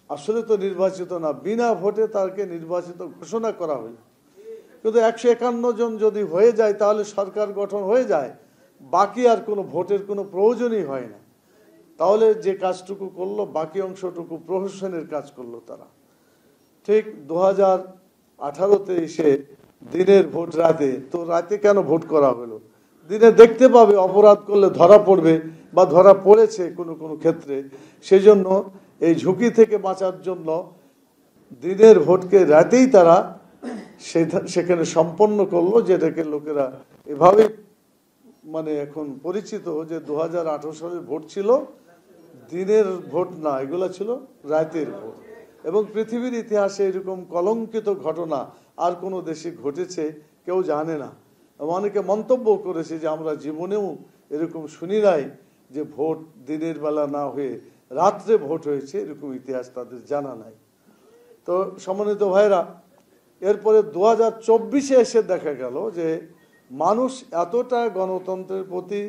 আসলে তো নির্বাচিত না, বিনা ভোটে তাকে নির্বাচিত ঘোষণা করা হলো। কিন্তু 151 জন যদি হয়ে যায় তাহলে সরকার গঠন হয়ে যায়, বাকি আর কোনো ভোটের কোনো প্রয়োজনই হয় না। তাহলে যে কাজটুকু করলো বাকি অংশটুকু প্রহসনের কাজ করলো তারা। ঠিক 2018-তে এসে দিনের ভোট রাতে, তো রাতে কেন ভোট করা হলো? দিনে দেখতে পাবে অপরাধ করলে ধরা পড়বে বা ধরা পড়েছে কোনো কোনো ক্ষেত্রে, সেই জন্য এই ঝুঁকি থেকে বাঁচার জন্য দিনের ভোটকে রাতেই তারা সেখানে সম্পন্ন করলো, যেটাকে লোকেরা এভাবে মানে এখন পরিচিত যে 2018 সালের ভোট ছিল দিনের ভোট না, এগুলো ছিল রাতের ভোট। এবং পৃথিবীর ইতিহাসে এরকম কলঙ্কিত ঘটনা আর কোনো দেশে ঘটেছে কেউ জানে না। অনেকে মন্তব্য করেছে যে আমরা জীবনেও এরকম শুনি নাই যে ভোট দিনের বেলা না হয়ে রাত্রে ভোট হয়েছে, এরকম ইতিহাস তাদের জানা নাই। তো সম্মানিত ভাইরা, এরপরে 2024-এ এসে দেখা গেল যে মানুষ এতটা গণতন্ত্রের প্রতি,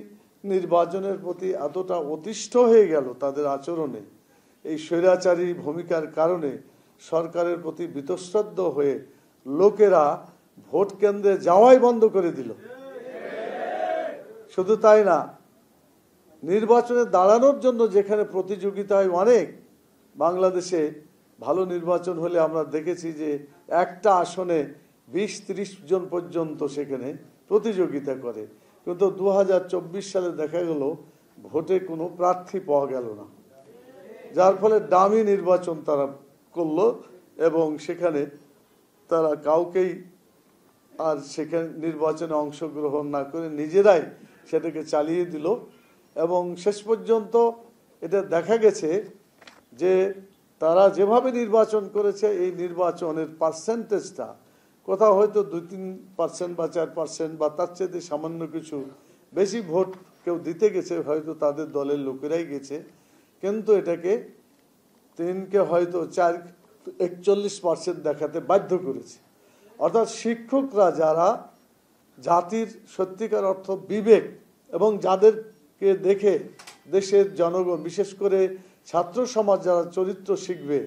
নির্বাচনের প্রতি এতটা অতিষ্ঠ হয়ে গেল তাদের আচরণে, এই স্বৈরাচারী ভূমিকার কারণে সরকারের প্রতি বীতশ্রদ্ধ হয়ে লোকেরা ভোট কেন্দ্রে যাওয়াই বন্ধ করে দিল। শুধু তাই না, নির্বাচনে দাঁড়ানোর জন্য যেখানে প্রতিযোগিতা হয় অনেক, বাংলাদেশে ভালো নির্বাচন হলে আমরা দেখেছি যে একটা আসনে 20-30 জন পর্যন্ত সেখানে প্রতিযোগিতা করে। কিন্তু 2024 সালে দেখা গেল ভোটে কোনো প্রার্থী পাওয়া গেল না, যার ফলে দামি নির্বাচন তারা করলো এবং সেখানে তারা কাউকেই আর সেখানে নির্বাচনে অংশগ্রহণ না করে নিজেরাই সেটাকে চালিয়ে দিল। এবং শেষ পর্যন্ত এটা দেখা গেছে যে তারা যেভাবে নির্বাচন করেছে, এই নির্বাচনের পার্সেন্টেজটা কোথাও হয়তো 2-3% বা 4% বা তার চেয়ে সামান্য কিছু বেশি ভোট কেউ দিতে গেছে, হয়তো তাদের দলের লোকেরাই গেছে, কিন্তু এটাকে 3কে হয়তো 41% দেখাতে বাধ্য করেছে। অর্থাৎ শিক্ষকরা যারা জাতির সত্যিকার অর্থ বিবেক এবং যাদেরকে দেখে দেশের জনগণ, বিশেষ করে ছাত্র সমাজ যারা চরিত্র শিখবে,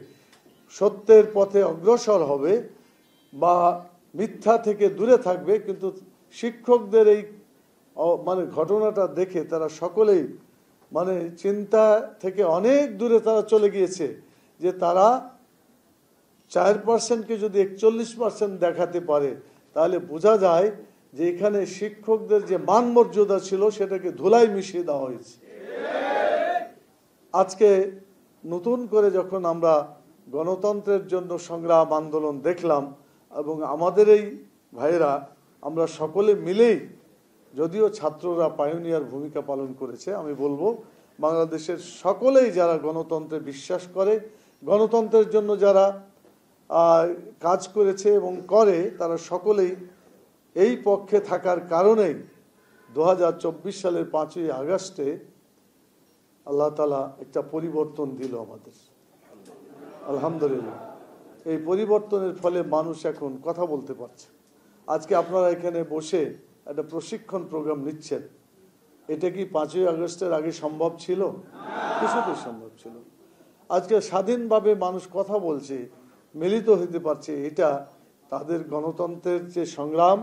সত্যের পথে অগ্রসর হবে বা মিথ্যা থেকে দূরে থাকবে, কিন্তু শিক্ষকদের এই মানে ঘটনাটা দেখে তারা সকলেই মানে চিন্তা থেকে অনেক দূরে তারা চলে গিয়েছে যে তারা 4%কে যদি 41% দেখাতে পারে তাহলে বোঝা যায় যে এখানে শিক্ষকদের যে মান মর্যাদা ছিল সেটাকে ধুলায় মিশিয়ে দেওয়া হয়েছে। আজকে নতুন করে যখন আমরা গণতন্ত্রের জন্য সংগ্রাম আন্দোলন দেখলাম এবং আমাদের এই ভাইয়েরা, আমরা সকলে মিলেই, যদিও ছাত্ররা পায়োনিয়ার ভূমিকা পালন করেছে, আমি বলবো বাংলাদেশের সকলেই যারা গণতন্ত্রে বিশ্বাস করে, গণতন্ত্রের জন্য যারা কাজ করেছে এবং করে, তারা সকলেই এই পক্ষে থাকার কারণেই 2024 সালের 5ই আগস্টে আল্লাহ তাআলা একটা পরিবর্তন দিল আমাদের, আলহামদুলিল্লাহ। এই পরিবর্তনের ফলে মানুষ এখন কথা বলতে পারছে। আজকে আপনারা এখানে বসে একটা প্রশিক্ষণ প্রোগ্রাম নিচ্ছেন, এটা কি 5ই আগস্টের আগে সম্ভব ছিল? কিছুতেই সম্ভব ছিল। আজকে স্বাধীনভাবে মানুষ কথা বলছে, মিলিত হতে পারছে, এটা তাদের গণতন্ত্রের যে সংগ্রাম,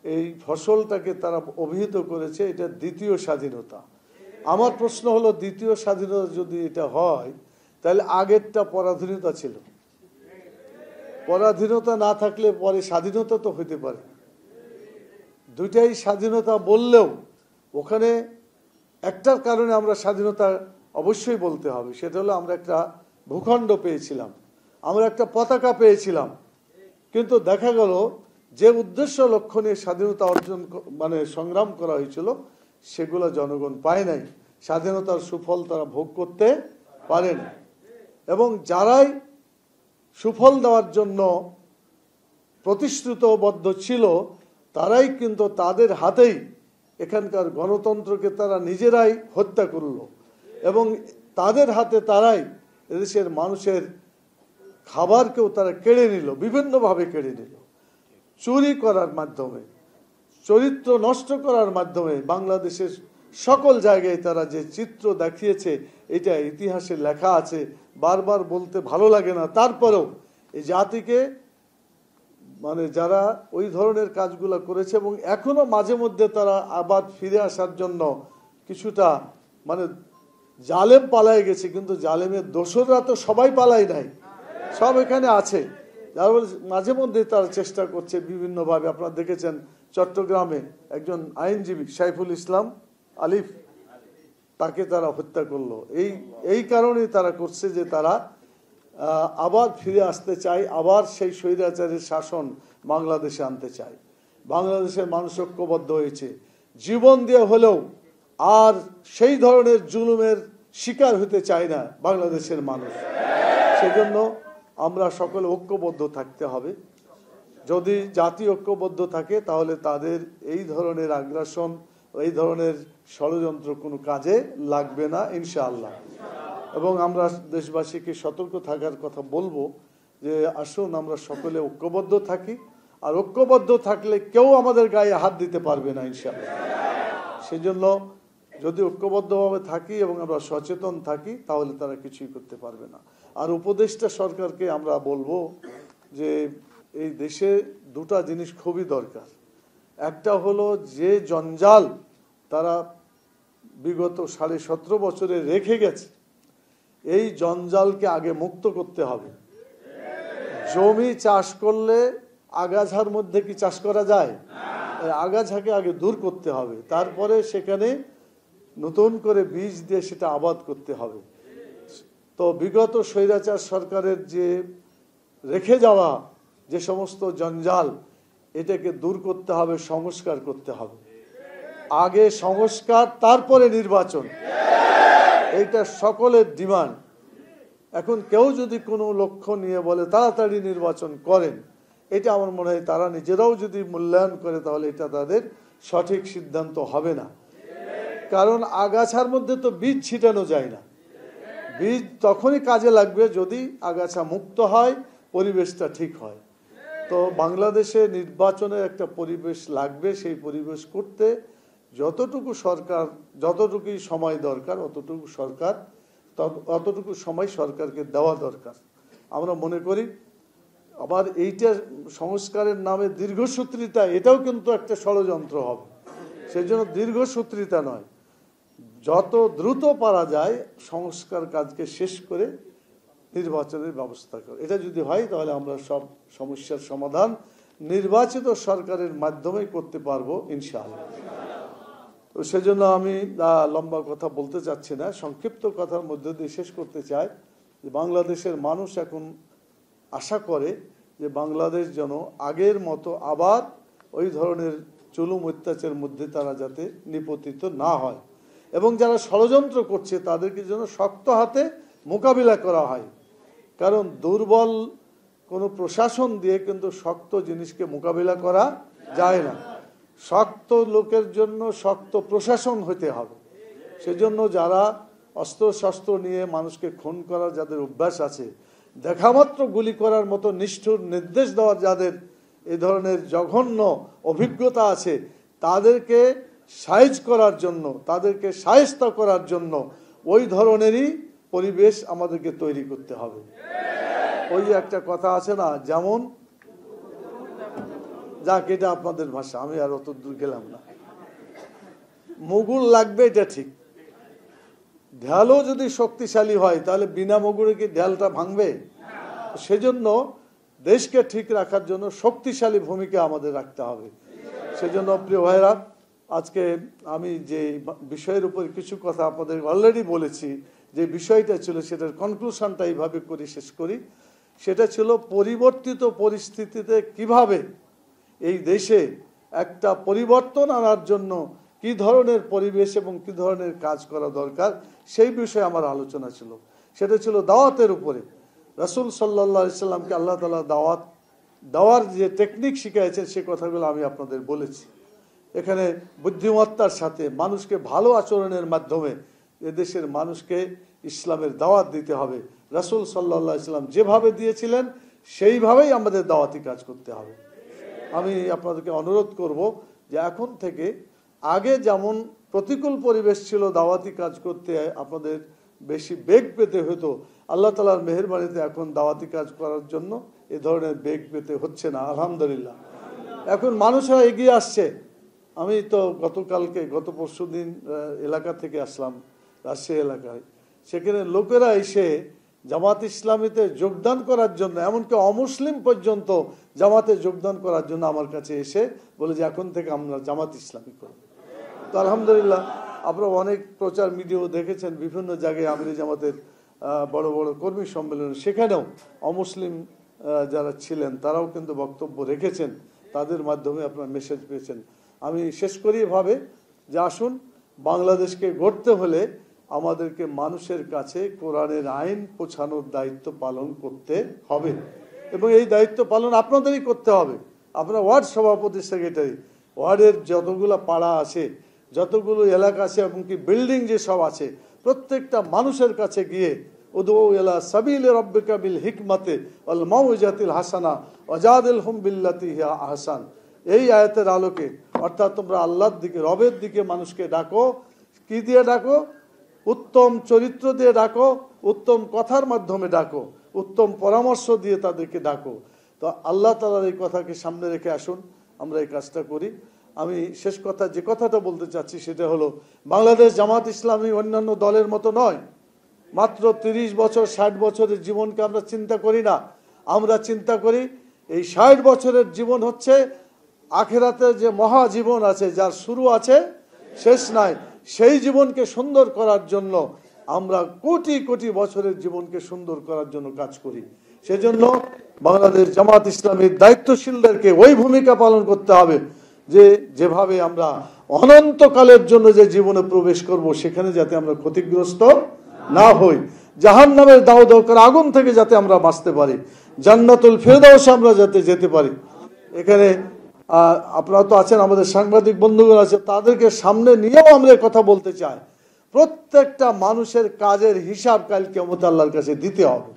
এই ফসলটাকে তারা অভিহিত করেছে, এটা দ্বিতীয় স্বাধীনতা। আমার প্রশ্ন হলো, দ্বিতীয় স্বাধীনতা যদি এটা হয় তাহলে আগেরটা পরাধীনতা ছিল। পরাধীনতা না থাকলে পরে স্বাধীনতা তো হইতে পারে। দুইটাই স্বাধীনতা বললেও ওখানে একটার কারণে আমরা স্বাধীনতা অবশ্যই বলতে হবে, সেটা হলো আমরা একটা ভূখণ্ড পেয়েছিলাম, আমরা একটা পতাকা পেয়েছিলাম, কিন্তু দেখা গেল যে উদ্দেশ্য লক্ষ্য নিয়ে স্বাধীনতা অর্জন মানে সংগ্রাম করা হয়েছিল সেগুলো জনগণ পায় নাই, স্বাধীনতার সুফল তারা ভোগ করতে পারে না। এবং যারাই সুফল দেওয়ার জন্য প্রতিশ্রুতবদ্ধ ছিল তারাই কিন্তু তাদের হাতেই এখানকার গণতন্ত্রকে তারা নিজেরাই হত্যা করলো এবং তাদের হাতে তারাই এদেশের মানুষের খাবারকেও তারা কেড়ে নিল, বিভিন্নভাবে কেড়ে নিল, চুরি করার মাধ্যমে, চরিত্র নষ্ট করার মাধ্যমে। বাংলাদেশের সকল জায়গায় তারা যে চিত্র দেখিয়েছে এটা ইতিহাসে লেখা আছে, বারবার বলতে ভালো লাগে না, তারপরেও এই জাতিকে মানে যারা ওই ধরনের কাজগুলো করেছে এবং এখনো মাঝে মধ্যে তারা আবার ফিরে আসার জন্য কিছুটা মানে জালেম পালায় গেছে, কিন্তু জালেমের দোসররা তো সবাই পালায় নাই, সব এখানে আছে। যার মাঝে মধ্যে তারা চেষ্টা করছে বিভিন্নভাবে। আপনারা দেখেছেন চট্টগ্রামে একজন আইনজীবী সাইফুল ইসলাম আলিফ, তাকে তারা হত্যা করলো। এই কারণেই তারা করছে যে তারা আবার ফিরে আসতে চায়, আবার সেই স্বৈরাচারের শাসন বাংলাদেশে আনতে চায়। বাংলাদেশের মানুষ ঐক্যবদ্ধ হয়েছে, জীবন দিয়ে হলেও আর সেই ধরনের জুলুমের শিকার হতে চায় না বাংলাদেশের মানুষ। সেজন্য আমরা সকলে ঐক্যবদ্ধ থাকতে হবে। যদি জাতি ঐক্যবদ্ধ থাকে তাহলে তাদের এই ধরনের আগ্রাসন, এই ধরনের ষড়যন্ত্র কোনো কাজে লাগবে না ইনশাআল্লাহ। এবং আমরা দেশবাসীকে সতর্ক থাকার কথা বলবো যে আসুন আমরা সকলে ঐক্যবদ্ধ থাকি, আর ঐক্যবদ্ধ থাকলে কেউ আমাদের গায়ে হাত দিতে পারবে না ইনশাআল্লাহ। সেজন্য যদি ঐক্যবদ্ধভাবে থাকি এবং আমরা সচেতন থাকি তাহলে তারা কিছুই করতে পারবে না। আর উপদেষ্টা সরকারকে আমরা বলবো যে এই দেশে দুটা জিনিস খুবই দরকার। একটা হলো যে জঞ্জাল তারা বিগত 17.5 বছরে রেখে গেছে, এই জঞ্জালকে আগে মুক্ত করতে হবে। জমি চাষ করলে আগাছার মধ্যে কি চাষ করা যায়? আগাছাকে আগে দূর করতে হবে, তারপরে সেখানে নতুন করে বীজ দিয়ে সেটা আবাদ করতে হবে। তো বিগত স্বৈরাচার সরকারের যে রেখে যাওয়া যে সমস্ত জঞ্জাল, এটাকে দূর করতে হবে, সংস্কার করতে হবে। আগে সংস্কার তারপরে নির্বাচন, এইটা সকলের ডিমান্ড। এখন কেউ যদি কোনো লক্ষ্য নিয়ে বলে তাড়াতাড়ি নির্বাচন করেন, এটা আমার মনে হয় তারা নিজেরাও যদি মূল্যায়ন করে তাহলে এটা তাদের সঠিক সিদ্ধান্ত হবে না। কারণ আগাছার মধ্যে তো বীজ ছিটানো যায় না, বীজ তখনই কাজে লাগবে যদি আগাছা মুক্ত হয়, পরিবেশটা ঠিক হয়। তো বাংলাদেশে নির্বাচনের একটা পরিবেশ লাগবে, সেই পরিবেশ করতে যতটুকু সময় দরকার অতটুকু সময় সরকারকে দেওয়া দরকার। আমরা মনে করি আবার এইটা সংস্কারের নামে দীর্ঘসূত্রিতা, এটাও কিন্তু একটা ষড়যন্ত্র হবে। সেই জন্য দীর্ঘসূত্রিতা নয়, যত দ্রুত পারা যায় সংস্কার কাজকে শেষ করে নির্বাচনের ব্যবস্থা করে, এটা যদি হয় তাহলে আমরা সব সমস্যার সমাধান নির্বাচিত সরকারের মাধ্যমে করতে পারবো ইনশাআল্লাহ। তো সেজন্য আমি লম্বা কথা বলতে চাচ্ছি না, সংক্ষিপ্ত কথার মধ্যে দিয়ে শেষ করতে চাই যে বাংলাদেশের মানুষ এখন আশা করে যে বাংলাদেশ যেন আগের মতো আবার ওই ধরনের জুলুম অত্যাচারের মধ্যে তারা যাতে নিপতিত না হয়, এবং যারা ষড়যন্ত্র করছে তাদেরকে যেন শক্ত হাতে মোকাবিলা করা হয়। কারণ দুর্বল কোনো প্রশাসন দিয়ে কিন্তু শক্ত জিনিসকে মোকাবিলা করা যায় না। শক্ত লোকের জন্য শক্ত প্রশাসন হতে হবে। সেজন্য যারা অস্ত্রশস্ত্র নিয়ে মানুষকে খুন করার যাদের অভ্যাস আছে, দেখামাত্র গুলি করার মতো নিষ্ঠুর নির্দেশ দেওয়ার যাদের এই ধরনের জঘন্য অভিজ্ঞতা আছে, তাদেরকে সাইজ করার জন্য, তাদেরকে শায়েস্তা করার জন্য ওই ধরনেরই পরিবেশ আমাদেরকে তৈরি করতে হবে। ওই একটা কথা আছে না, যেমন যাক এটা আপনাদের ভাষা, আমি আর অত দূর গেলাম না। মুগুর লাগবে এটা ঠিক, ঢালও যদি শক্তিশালী হয় তাহলে বিনা মুগুরে কি ঢালটা ভাঙবে? সেজন্য দেশকে ঠিক রাখার জন্য শক্তিশালী ভূমিকা আমাদের রাখতে হবে। সেজন্য প্রিয় ভাইরা, আজকে আমি যে বিষয়ের উপর কিছু কথা আপনাদের অলরেডি বলেছি, যে বিষয়টা ছিল সেটার কনক্লুশনটা এইভাবে করে শেষ করি। সেটা ছিল পরিবর্তিত পরিস্থিতিতে কিভাবে এই দেশে একটা পরিবর্তন আনার জন্য কি ধরনের পরিবেশ এবং কি ধরনের কাজ করা দরকার, সেই বিষয়ে আমার আলোচনা ছিল। সেটা ছিল দাওয়াতের উপরে। রাসূল সাল্লাল্লাহু আলাইহি সাল্লামকে আল্লাহ তাআলা দেওয়ার যে টেকনিক শিখিয়েছেন সে কথাগুলো আমি আপনাদের বলেছি। এখানে বুদ্ধিমত্তার সাথে মানুষকে ভালো আচরণের মাধ্যমে এদেশের মানুষকে ইসলামের দাওয়াত দিতে হবে। রাসূল সাল্লাল্লাহু আলাইহি সাল্লাম যেভাবে দিয়েছিলেন সেইভাবেই আমাদের দাওয়াতি কাজ করতে হবে। আমি আপনাদেরকে অনুরোধ করব যে এখন থেকে আগে যেমন প্রতিকূল পরিবেশ ছিল দাওয়াতি কাজ করতে আপনাদের বেশি বেগ পেতে হতো, আল্লাহ তাআলার মেহেরবানিতে এখন দাওয়াতি কাজ করার জন্য এ ধরনের বেগ পেতে হচ্ছে না, আলহামদুলিল্লাহ। এখন মানুষরা এগিয়ে আসছে। আমি তো গত পরশুদিন এলাকা থেকে আসলাম, রাজশাহী এলাকায়। সেখানে লোকেরা এসে জামাত ইসলামীতে যোগদান করার জন্য, এমনকি অমুসলিম পর্যন্ত জামাতে যোগদান করার জন্য আমার কাছে এসে বলে যে এখন থেকে আমরা জামাত ইসলামী করব। তো আলহামদুলিল্লাহ, আপনারা অনেক প্রচার ভিডিও দেখেছেন, বিভিন্ন জায়গায় আমিরি জামাতের বড় বড় কর্মী সম্মেলন, সেখানেও অমুসলিম যারা ছিলেন তারাও কিন্তু বক্তব্য রেখেছেন, তাদের মাধ্যমে আপনারা মেসেজ পেয়েছেন। আমি শেষ করি এভাবে যে আসুন, বাংলাদেশকে গড়তে হলে আমাদেরকে মানুষের কাছে কোরআনের আইন পৌঁছানোর দায়িত্ব পালন করতে হবে, এবং এই দায়িত্ব পালন আপনাদেরই করতে হবে। আপনার ওয়ার্ড সভাপতি, সেক্রেটারি, ওয়ার্ডের যতগুলো পাড়া আছে, যতগুলো এলাকা আছে, এমনকি বিল্ডিং যে সব আছে, প্রত্যেকটা মানুষের কাছে গিয়ে উদউ ইলা সাবিলি রাব্বিকা বিল হিকমাতি ওয়াল মাউইজাতিল হাসানা ওয়াজাদিলহুম বিল্লাতি হিয়া আহসান, এই আয়াতের আলোকে, অর্থাৎ তোমরা আল্লাহর দিকে, রবের দিকে মানুষকে ডাকো। কি দিয়ে ডাকো? উত্তম চরিত্র দিয়ে ডাকো, উত্তম কথার মাধ্যমে ডাকো, উত্তম পরামর্শ দিয়ে তাদেরকে ডাকো। তো আল্লাহ তাআলার এই কথাকে সামনে রেখে আসুন আমরা এই কাজটা করি। আমি শেষ কথা যে কথাটা বলতে চাচ্ছি সেটা হলো, বাংলাদেশ জামাত ইসলামী অন্যান্য দলের মতো নয়। মাত্র 30 বছর 60 বছরের জীবনকে আমরা চিন্তা করি না। আমরা চিন্তা করি এই 60 বছরের জীবন হচ্ছে আখিরাতের যে মহাজীবন আছে, যার শুরু আছে শেষ নাই, সেই জীবনকে সুন্দর করার জন্য আমরা কোটি কোটি বছরের জীবনকে সুন্দর করার জন্য কাজ করি। সেজন্য বাংলাদেশ জামাত ইসলামীর দায়িত্বশীলদেরকে ওই ভূমিকা পালন করতে হবে যে যেভাবে আমরা অনন্তকালের জন্য যে জীবনে প্রবেশ করব, সেখানে যাতে আমরা ক্ষতিগ্রস্ত না হই, জাহান্নামের দাও দাও করে আগুন থেকে যাতে আমরা বাঁচতে পারি, জান্নাতুল ফেরদাউসে আমরা যাতে যেতে পারি। এখানে আপনারা তো আছেন, আমাদের সাংবাদিক বন্ধুগণ আছে, তাদেরকে সামনে নিয়েও আমরা কথা বলতে চাই। প্রত্যেকটা মানুষের কাজের হিসাব কাল কিয়ামত আল্লাহর কাছে দিতে হবে।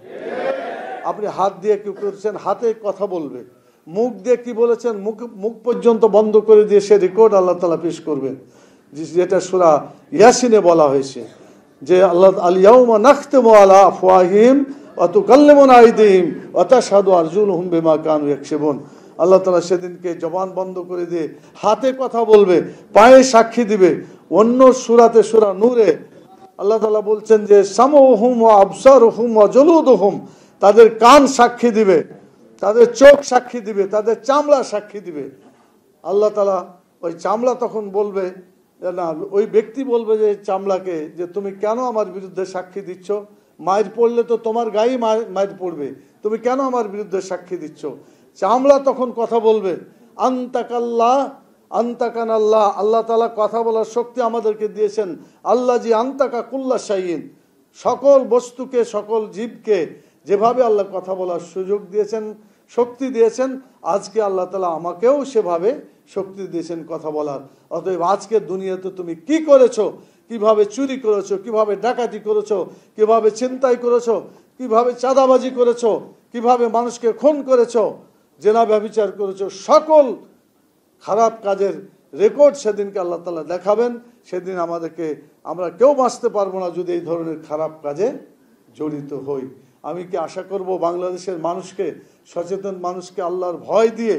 আপনি হাত দিয়ে কি করছেন, হাতে কথা বলবে, মুখ দিয়ে কি বলেছেন, মুখ পর্যন্ত বন্ধ করে দিয়ে সে রেকর্ড আল্লাহ তাআলা পেশ করবেন, যেটা সূরা ইয়াসিনে বলা হয়েছে যে আল্লাহ আল ইয়াউমা নাখতিমু আলা আফওয়াহিহিম ওয়া তুকাল্লিমুনা আইদিহিম ওয়া তাশহাদু আরজুলুহুম বিমা কানু ইয়াকসিবুন। আল্লাহ তাআলা সেদিনকে জবান বন্ধ করে দিয়ে হাতে কথা বলবে, পায়ে সাক্ষী দিবে। অন্য সূরাতে, সূরা নূরে আল্লাহ তাআলা বলছেন যে সামউহুম ওয়া আবসারুহুম ওয়া জুলুদুহুম, তাদের কান সাক্ষী দিবে, তাদের চোখ সাক্ষী দিবে, তাদের চামড়া সাক্ষী দিবে। আল্লাহ তাআলা ওই চামড়া তখন বলবে, না, ওই ব্যক্তি বলবে যে চামড়াকে, যে তুমি কেন আমার বিরুদ্ধে সাক্ষী দিচ্ছ? মায়ের পড়লে তো তোমার গায়ে মায়ের পড়বে, তুমি কেন আমার বিরুদ্ধে সাক্ষী দিচ্ছ? চামড়া তখন কথা বলবে, আনতাকাল্লাহ আনতাকানাল্লাহ, আল্লাহ তাআলা কথা বলার শক্তি আমাদেরকে দিয়েছেন। আল্লাহ জি আনতাকা কুল্লা শাইইন, সকল বস্তুকে, সকল জীবকে যেভাবে আল্লাহ কথা বলার সুযোগ দিয়েছেন, শক্তি দিয়েছেন, আজকে আল্লাহ তাআলা আমাকেও সেভাবে শক্তি দিয়েছেন কথা বলার। অতএব আজকে দুনিয়াতে তুমি কি করেছো, কিভাবে চুরি করেছো, কিভাবে ডাকাতি করেছো, কিভাবে ছিনতাই করেছো, কিভাবে চাঁদাবাজি করেছো, কিভাবে মানুষকে খুন করেছো, জেনা ব্যভিচার করেছো, সকল খারাপ কাজের রেকর্ড সেদিনকে আল্লাহ তাআলা দেখাবেন। সেদিন আমরা কেউ বাঁচতে পারবো না যদি এই ধরনের খারাপ কাজে জড়িত হই। আমি কি আশা করব বাংলাদেশের মানুষকে, সচেতন মানুষকে আল্লাহর ভয় দিয়ে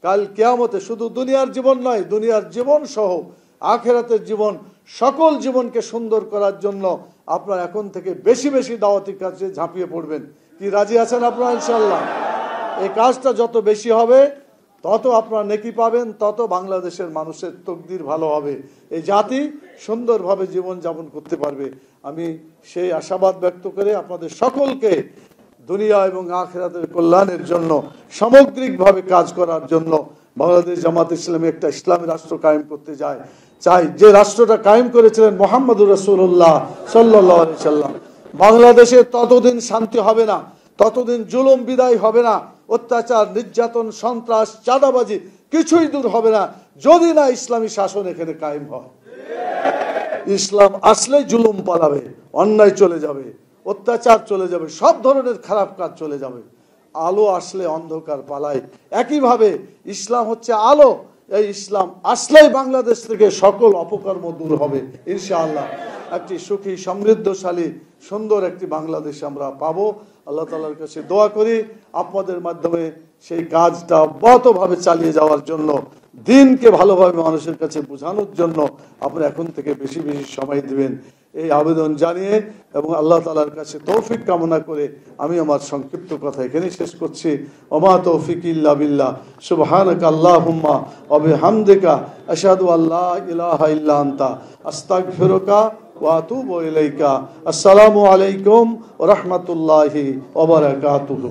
কাল কিয়ামতে শুধু দুনিয়ার জীবন নয়, দুনিয়ার জীবন সহ আখিরাতের জীবন, সকল জীবনকে সুন্দর করার জন্য আপনারা এখন থেকে বেশি বেশি দাওয়াতি কাজে ঝাঁপিয়ে পড়বেন। কি রাজি আছেন আপনারা? ইনশাআল্লাহ এই কাজটা যত বেশি হবে তত আপনারা নেকি পাবেন, তত বাংলাদেশের মানুষের তকদির ভালো হবে, এই জাতি সুন্দরভাবে জীবন যাপন করতে পারবে। আমি সেই আশাবাদ ব্যক্ত করে আপনাদের সকলকে দুনিয়া এবং আখিরাতের কল্যাণের জন্য সামগ্রিকভাবে কাজ করার জন্য বাংলাদেশ জামাত ইসলামী একটা ইসলামী রাষ্ট্র কায়েম করতে চাই, যে রাষ্ট্রটা কায়েম করেছিলেন মুহাম্মদুর রাসূলুল্লাহ সাল্লাল্লাহু আলাইহি সাল্লাম। বাংলাদেশে ততদিন শান্তি হবে না, ততদিন জুলুম বিদায় হবে না, অত্যাচার, নির্যাতন, সন্ত্রাস, চাঁদাবাজি কিছুই দূর হবে না যদি না ইসলামী শাসন এখানে কায়েম হয়। ইসলাম আসলে জুলুম পালাবে, অন্যায় চলে যাবে, অত্যাচার চলে যাবে, সব ধরনের খারাপ কাজ চলে যাবে। আলো আসলে অন্ধকার পালায়। একইভাবে ইসলাম হচ্ছে আলো, এই ইসলাম আসলেই বাংলাদেশ থেকে সকল অপকর্ম দূর হবে ইনশাআল্লাহ। একটি সুখী সমৃদ্ধশালী সুন্দর একটি বাংলাদেশ আমরা পাবো। আল্লাহ তাআলার কাছে দোয়া করি আপনাদের মাধ্যমে সেই কাজটা অব্যাহতভাবে চালিয়ে যাওয়ার জন্য, দিনকে ভালোভাবে মানুষের কাছে বোঝানোর জন্য আপনি এখন থেকে বেশি বেশি সময় দিবেন, এই আবেদন জানিয়ে এবং আল্লাহ তাআলার কাছে তৌফিক কামনা করে আমি আমার সংক্ষিপ্ত কথা এখানে শেষ করছি। ওমা তৌফিক ইল্লা বিল্লাহ, সুবহানাকা আল্লাহুম্মা ওয়া বিহামদিকা আশহাদু আল্লা ইলাহা ইল্লা আনতা আস্তাগফিরুকা ওয়া আতুবু ইলাইকা। আসসালামু আলাইকুম ওয়া রাহমাতুল্লাহি ওয়া বারাকাতুহু।